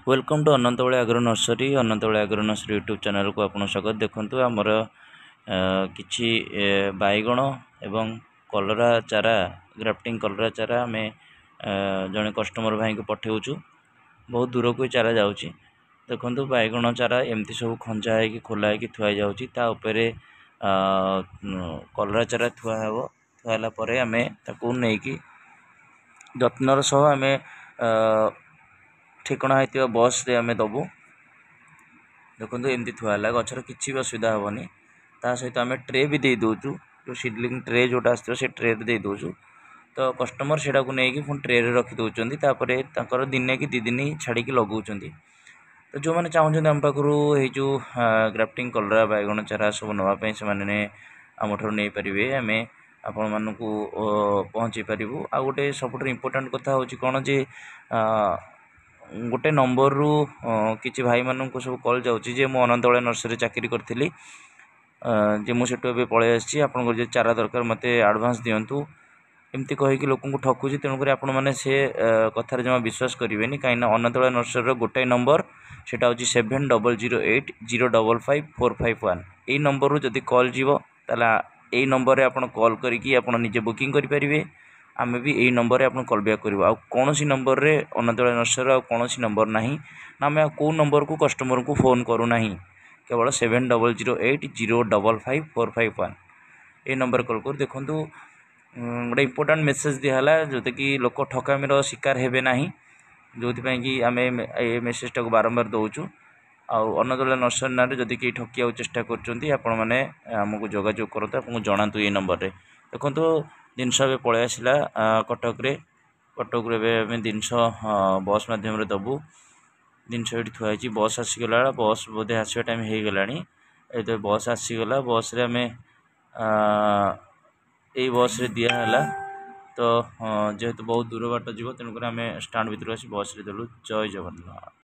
Welcome to Anantavali agro nursery YouTube channel को आपन स्वागत। देखंतु आमर किछि बैगण एवं कलरा चारा ग्राफ्टिंग कलरा चारा आम जड़े कस्टमर भाई को पठाऊँ। बहुत दूर को चारा जाऊँगी। देखंतु बैगण चारा एमती सब खंजा है कि खोला है कि थुआ जाऊँगी। कलरा चारा थुआब थुआला आम ताकू नहीं जत्नर सह आम ठिकणा होता बस रे आम दबू। देखो एमती थुआला गचर किसी भी असुविधा हेनी। ता सहित आम ट्रे भी दे दूचु, जो सीडलिंग ट्रे जोटा आस ट्रे दे दूचु। तो कस्टमर से नहीं ट्रे रे रखी दौरान दिने कि 2 दिन छाड़ी लगाऊँ। तो जो मैंने चाहते आम पाखु जो ग्राफ्टिंग कलरा बैगण चारा सब नापी से आम ठार नहीं पारे। आम आपण मानू पहुँचे पारू। आ गोटे सब इम्पोर्टाट कथा हूँ कौन जे गोटे नंबर रु किसी भाई मानक सब कॉल जाऊँगी जे मु अनंतवली नर्सरी चाकरी करी जे मुझे पलि आसी आपन जो चारा दरकार मत एडवांस दिंतु एमती कहीकि लोक ठकुची। तेणुक आपण मैंने से कथार जमा विश्वास करेंगे कहीं अनंतवली नर्सरी गोटे नंबर से 7008055451। यही नंबर जदि कॉल जीव ताला यही नंबर आप कॉल करके आप निजे बुकिंग करेंगे। आम भी यही नंबर आप कॉल बैक करूँ। आ कौन सी नंबर रे अनंतवली नर्सरी कौन सी नंबर नहीं ना आम कौ नंबर को कस्टमर को फोन करूना, केवल 7008055451 ये नंबर कॉल कर। देखूँ गोटे इम्पोर्टाट मेसेज दिहला जोटा कि लोक ठकामीर शिकार हेबे ना, जो कि आम ये मेसेजटा को बारंबार दौचु। अनंतवली नर्सरी ना जदि कहीं ठकिया चेष्टा करमको जोगाजोग करते आपको जनातु ये नंबर रे। देखो जिनस पलि आसला कटक जिनस बस मध्यम दबू। जिनस ये थुआई बस आसीगला बस बोधे आसवा टाइम हो गला। ये बस आसीगला बस रे आम यही बस रे दिहला। तो जेहेतु बहुत दूर बाट जीव तेणुक आम स्टाण भर आस बस रे देलु। जय जगन्नाथ।